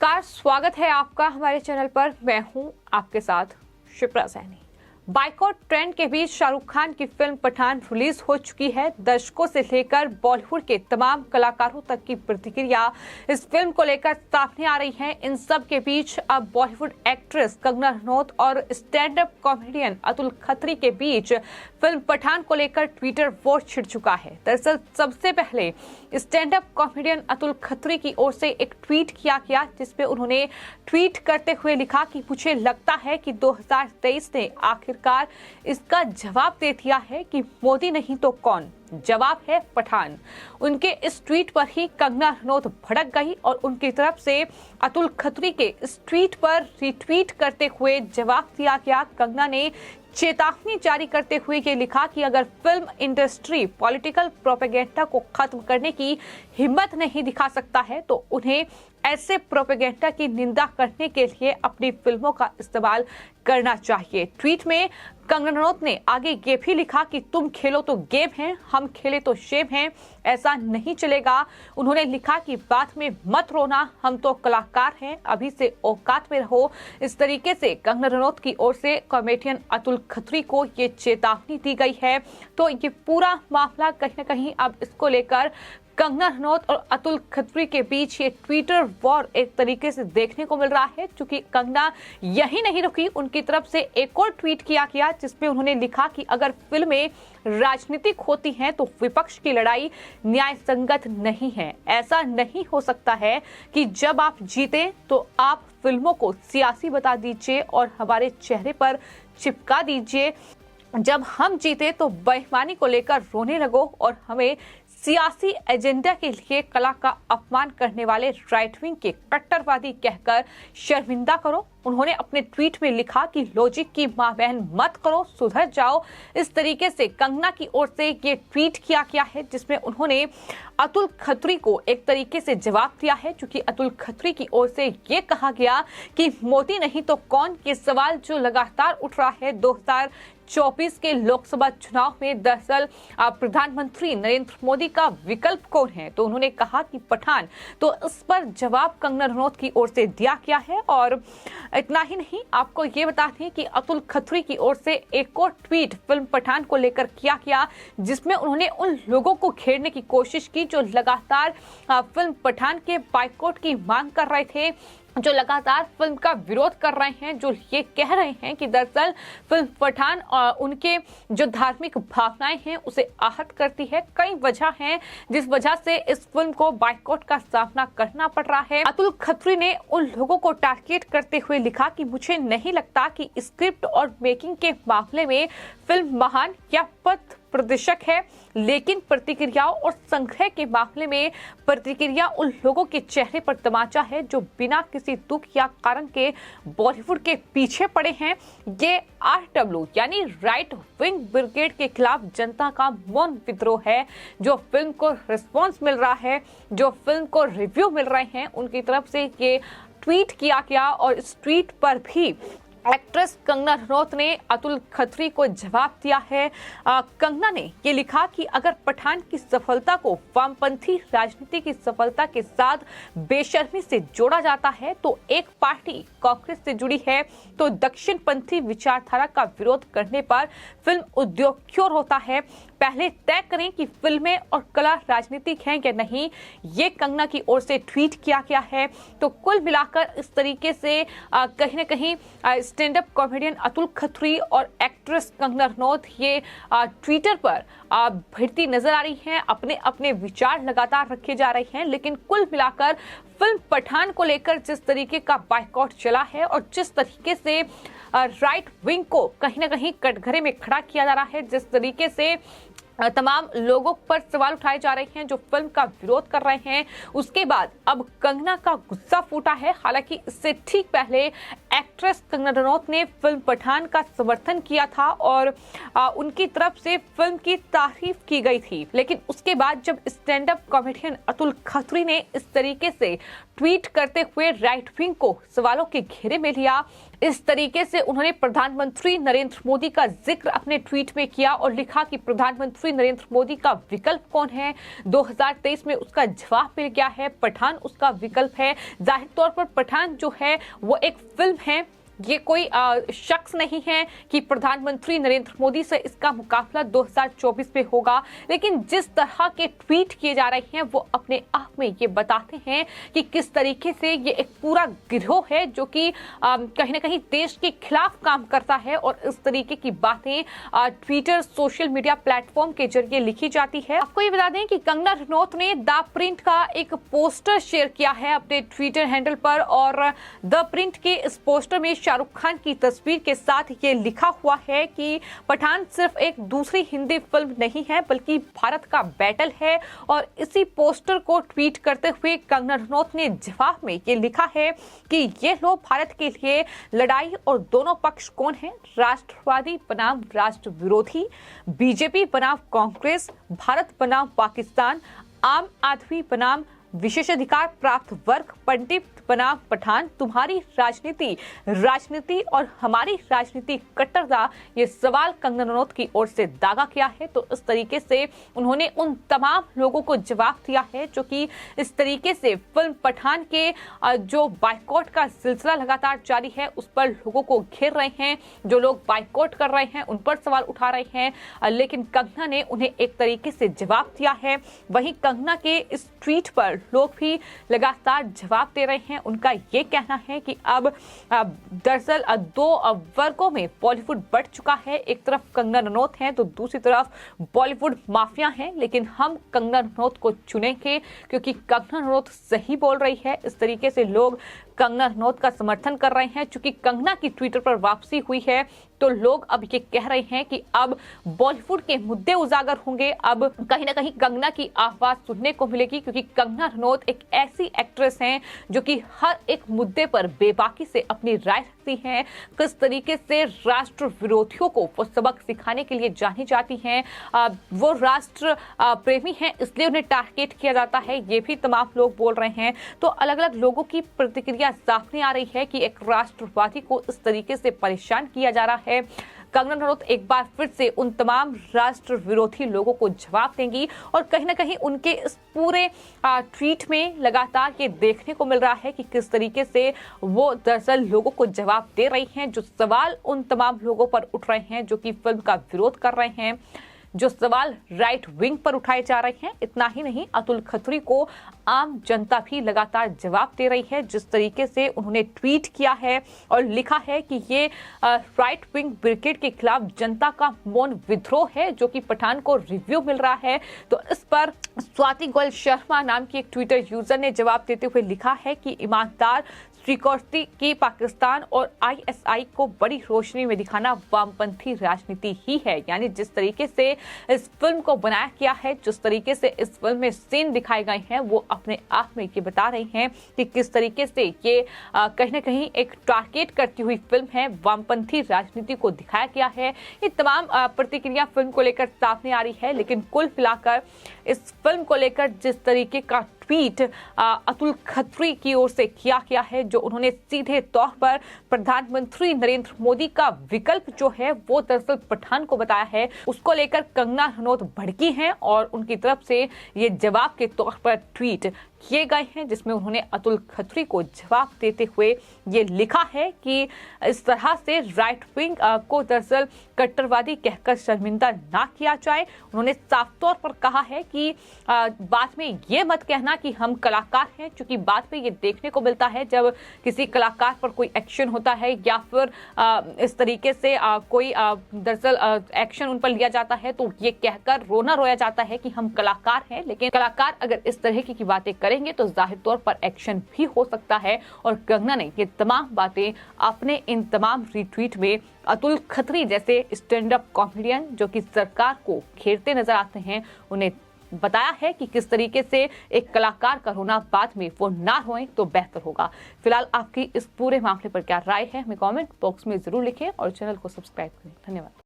नमस्कार, स्वागत है आपका हमारे चैनल पर। मैं हूं आपके साथ शिप्रा सैनी। बाइकॉट ट्रेंड के बीच शाहरुख खान की फिल्म पठान रिलीज हो चुकी है। दर्शकों से लेकर बॉलीवुड के तमाम कलाकारों तक की प्रतिक्रिया इस फिल्म को लेकर सामने आ रही है। इन सब के बीच अब बॉलीवुड एक्ट्रेस कंगना रनौत और stand up comedian Atul Khatri के बीच फिल्म पठान को लेकर ट्विटर वॉर छिड़ चुका है। दरअसल सबसे पहले stand up comedian Atul Khatri की ओर से एक ट्वीट किया गया, जिसमें उन्होंने ट्वीट करते हुए लिखा कि मुझे लगता है कि 2023 ने आखिरकार इसका जवाब दे दिया है कि मोदी नहीं तो कौन, जवाब है पठान। उनके इस ट्वीट पर ही कंगना रनौत भड़क गई और उनकी तरफ से अतुल खत्री के इस ट्वीट पर रिट्वीट करते हुए जवाब दिया गया। कंगना ने चेतावनी जारी करते हुए ये लिखा कि अगर फिल्म इंडस्ट्री पॉलिटिकल प्रोपेगेंडा को खत्म करने की हिम्मत नहीं दिखा सकता है तो उन्हें ऐसे प्रोपेगेंडा की निंदा करने के लिए अपनी फिल्मों का इस्तेमाल करना चाहिए। ट्वीट में कंगना रनौत ने आगे ये भी लिखा कि तुम खेलो तो गेम है, हम खेले तो शेम हैं, ऐसा नहीं चलेगा। उन्होंने लिखा कि बाद में मत रोना, हम तो कलाकार हैं, अभी से औकात में रहो। इस तरीके से कंगना रनौत की ओर से कॉमेडियन अतुल खत्री को ये चेतावनी दी गई है। तो ये पूरा मामला कहीं न कहीं अब इसको लेकर कंगना रनौत और अतुल खत्री के बीच ये ट्विटर वॉर एक तरीके से देखने को मिल रहा है। क्योंकि कंगना यही नहीं रुकी, उनकी तरफ से एक और ट्वीट किया गया जिसमें उन्होंने लिखा कि अगर फिल्में राजनीतिक होती हैं तो विपक्ष की लड़ाई न्याय संगत नहीं है। ऐसा नहीं हो सकता है कि जब आप जीते तो आप फिल्मों को सियासी बता दीजिए और हमारे चेहरे पर चिपका दीजिए, जब हम जीते तो बेईमानी को लेकर रोने लगो और हमें सियासी एजेंडा के लिए कला का अपमान करने वाले राइट विंग के कट्टरवादी कहकर शर्मिंदा करो। उन्होंने अपने ट्वीट में लिखा कि लॉजिक की मां बहन मत करो, सुधर जाओ। इस तरीके से कंगना की ओर से ये ट्वीट किया गया है जिसमें उन्होंने अतुल खत्री को एक तरीके से जवाब दिया है। क्योंकि अतुल खत्री की ओर से ये कहा गया कि मोदी नहीं तो कौन, ये सवाल जो लगातार उठ रहा है 2024 के लोकसभा चुनाव में, दरअसल प्रधानमंत्री नरेंद्र मोदी का विकल्प कौन है। तो उन्होंने कहा कि पठान। तो इस पर जवाब कंगना रनौत की ओर से दिया गया है। और इतना ही नहीं, आपको ये बता दें कि अतुल खत्री की ओर से एक और ट्वीट फिल्म पठान को लेकर किया गया जिसमें उन्होंने उन लोगों को घेरने की कोशिश की जो लगातार फिल्म पठान के बाइकॉट की मांग कर रहे थे, जो लगातार फिल्म का विरोध कर रहे हैं, जो ये कह रहे हैं कि दरअसल फिल्म पठान उनके जो धार्मिक भावनाएं हैं उसे आहत करती है। कई वजह हैं जिस वजह से इस फिल्म को बाइकॉट का सामना करना पड़ रहा है। अतुल खत्री ने उन लोगों को टारगेट करते हुए लिखा कि मुझे नहीं लगता कि स्क्रिप्ट और मेकिंग के मामले में फिल्म महान या पथ प्रदर्शक है, लेकिन प्रतिक्रियाओं और संग्रह के मामले में प्रतिक्रिया उन लोगों के चेहरे पर तमाचा है जो बिना किसी दुख या कारण के बॉलीवुड के पीछे पड़े हैं। ये RW यानी राइट विंग ब्रिगेड के खिलाफ जनता का मौन विद्रोह है। जो फिल्म को रिस्पॉन्स मिल रहा है, जो फिल्म को रिव्यू मिल रहे हैं, उनकी तरफ से ये ट्वीट किया गया। और इस ट्वीट पर भी एक्ट्रेस कंगना रनौत ने अतुल खत्री को जवाब दिया है। कंगना ने ये लिखा कि अगर पठान की सफलता को वामपंथी राजनीति की सफलता के साथ बेशर्मी से जोड़ा जाता है तो एक पार्टी कांग्रेस से जुड़ी है तो दक्षिणपंथी विचारधारा का विरोध करने पर फिल्म उद्योग क्यों होता है। पहले तय करें कि फिल्में और कला राजनीतिक हैं या नहीं। ये कंगना की ओर से ट्वीट किया गया है। तो कुल मिलाकर इस तरीके से कहीं न कहीं stand up comedian Atul Khatri और एक्ट्रेस कंगना रनौत ये ट्विटर पर भिड़ती नजर आ रही हैं, अपने अपने विचार लगातार रखे जा रहे हैं। लेकिन कुल मिलाकर फिल्म पठान को लेकर जिस तरीके का बाइकॉट चला है और जिस तरीके से राइट विंग को कहीं न कहीं कटघरे में खड़ा किया जा रहा है, जिस तरीके से तमाम लोगों पर सवाल उठाए जा रहे हैं जो फिल्म का विरोध कर रहे हैं, उसके बाद अब कंगना का गुस्सा फूटा है। हालांकि इससे ठीक पहले एक्ट्रेस कंगना रनौत ने फिल्म पठान का समर्थन किया था और उनकी तरफ से फिल्म की तारीफ की गई थी। लेकिन उसके बाद जब stand up comedian Atul Khatri ने इस तरीके से ट्वीट करते हुए राइट विंग को सवालों के घेरे में लिया, इस तरीके से उन्होंने प्रधानमंत्री नरेंद्र मोदी का जिक्र अपने ट्वीट में किया और लिखा कि प्रधानमंत्री नरेंद्र मोदी का विकल्प कौन है। 2023 में उसका जवाब मिल गया है, पठान उसका विकल्प है। जाहिर तौर पर पठान जो है वो एक फिल्म है, ये कोई शख्स नहीं है कि प्रधानमंत्री नरेंद्र मोदी से इसका मुकाबला 2024 में होगा। लेकिन जिस तरह के ट्वीट किए जा रहे हैं वो अपने आप में ये बताते हैं कि किस तरीके से ये एक पूरा गिरोह है जो कि कहीं ना कहीं देश के खिलाफ काम करता है और इस तरीके की बातें ट्विटर सोशल मीडिया प्लेटफॉर्म के जरिए लिखी जाती है। आपको ये बता दें कि कंगना रनौत ने द प्रिंट का एक पोस्टर शेयर किया है अपने ट्विटर हैंडल पर और द प्रिंट के इस पोस्टर में शाहरुख खान की तस्वीर के साथ ये लिखा हुआ है कि पठान सिर्फ एक दूसरी हिंदी फिल्म नहीं है बल्कि भारत का बैटल है। और इसी पोस्टर को ट्वीट करते हुए कंगना रनौत ने जवाब में ये लिखा है कि ये लो भारत के लिए लड़ाई और दोनों पक्ष कौन है, राष्ट्रवादी बनाम राष्ट्र विरोधी, बीजेपी बनाम कांग्रेस, भारत बनाम पाकिस्तान, आम आदमी बनाम विशेषाधिकार प्राप्त वर्ग, पंडित बनाम पठान, तुम्हारी राजनीति और हमारी राजनीति कट्टरता, ये सवाल कंगना रनौत की ओर से दागा किया है। तो इस तरीके से उन्होंने उन तमाम लोगों को जवाब दिया है जो कि इस तरीके से फिल्म पठान के जो बाइकॉट का सिलसिला लगातार जारी है उस पर लोगों को घेर रहे हैं। जो लोग बाइकॉट कर रहे हैं उन पर सवाल उठा रहे हैं, लेकिन कंगना ने उन्हें एक तरीके से जवाब दिया है। वहीं कंगना के इस ट्वीट पर लोग भी लगातार जवाब दे रहे हैं। उनका ये कहना है कि अब दरअसल दो वर्गों में बॉलीवुड बढ़ चुका है, एक तरफ कंगना रनौत हैं तो दूसरी तरफ बॉलीवुड माफिया हैं, लेकिन हम कंगना रनौत को चुनेंगे क्योंकि कंगना रनौत सही बोल रही है। इस तरीके से लोग कंगना रनौत का समर्थन कर रहे हैं। चूंकि कंगना की ट्विटर पर वापसी हुई है तो लोग अब ये कह रहे हैं कि अब बॉलीवुड के मुद्दे उजागर होंगे, अब कहीं ना कहीं कंगना की आवाज सुनने को मिलेगी क्योंकि कंगना रनौत एक ऐसी एक्ट्रेस हैं जो कि हर एक मुद्दे पर बेबाकी से अपनी राय रखती हैं। किस तरीके से राष्ट्र विरोधियों को वो सबक सिखाने के लिए जानी जाती हैं, वो राष्ट्र प्रेमी हैं इसलिए उन्हें टारगेट किया जाता है, ये भी तमाम लोग बोल रहे हैं। तो अलग अलग लोगों की प्रतिक्रिया सामने आ रही है कि एक राष्ट्रवादी को इस तरीके से परेशान किया जा रहा है। कंगना रनौत एक बार फिर से उन तमाम राष्ट्र विरोधी लोगों को जवाब देंगी और कहीं ना कहीं उनके इस पूरे ट्वीट में लगातार ये देखने को मिल रहा है कि किस तरीके से वो दरअसल लोगों को जवाब दे रही हैं। जो सवाल उन तमाम लोगों पर उठ रहे हैं जो कि फिल्म का विरोध कर रहे हैं, जो सवाल राइट विंग पर उठाए जा रहे हैं, इतना ही नहीं अतुल खत्री को आम जनता भी लगातार जवाब दे रही है। जिस तरीके से उन्होंने ट्वीट किया है और लिखा है कि ये राइट विंग ब्रिगेड के खिलाफ जनता का मौन विद्रोह है जो कि पठान को रिव्यू मिल रहा है। तो इस पर स्वाति गोयल शर्मा नाम की एक ट्विटर यूजर ने जवाब देते हुए लिखा है कि ईमानदार स्वीकृति की पाकिस्तान और आईएसआई को बड़ी रोशनी में दिखाना वामपंथी राजनीति ही है। यानी जिस तरीके से इस फिल्म को बनाया गया है, जिस तरीके से इस फिल्म में सीन दिखाए गए हैं, वो अपने आप में ये बता रही हैं कि किस तरीके से ये कहीं ना कहीं एक टारगेट करती हुई फिल्म है, वामपंथी राजनीति को दिखाया गया है। ये तमाम प्रतिक्रिया फिल्म को लेकर सामने आ रही है, लेकिन कुल मिलाकर इस फिल्म को लेकर जिस तरीके का ट्वीट अतुल खत्री की ओर से किया गया है, जो उन्होंने सीधे तौर पर प्रधानमंत्री नरेंद्र मोदी का विकल्प जो है वो दरअसल पठान को बताया है, उसको लेकर कंगना रनौत भड़की हैं और उनकी तरफ से ये जवाब के तौर पर ट्वीट किए गए हैं जिसमें उन्होंने अतुल खत्री को जवाब देते हुए ये लिखा है कि इस तरह से राइट विंग को दरअसल कट्टरवादी कहकर शर्मिंदा ना किया जाए। उन्होंने साफ तौर पर कहा है कि बाद में ये मत कहना कि हम कलाकार हैं, क्योंकि बाद में ये देखने को मिलता है जब किसी कलाकार पर कोई एक्शन होता है या फिर इस तरीके से कोई दरअसल एक्शन उन पर लिया जाता है तो ये कहकर रोना रोया जाता है कि हम कलाकार हैं। लेकिन कलाकार अगर इस तरह की बातें करेंगे तो जाहिर तौर पर एक्शन भी हो सकता है। और कंगना ने ये तमाम बातें अपने इन तमाम रिट्वीट में अतुल खत्री जैसे स्टैंड अप कॉमेडियन जो कि सरकार को घेरते नजर आते हैं, उन्हें बताया है कि किस तरीके से एक कलाकार का रोना बाद में वो ना रोए तो बेहतर होगा। फिलहाल आपकी इस पूरे मामले पर क्या राय है, हमें कमेंट बॉक्स में जरूर लिखें और चैनल को सब्सक्राइब करें। धन्यवाद।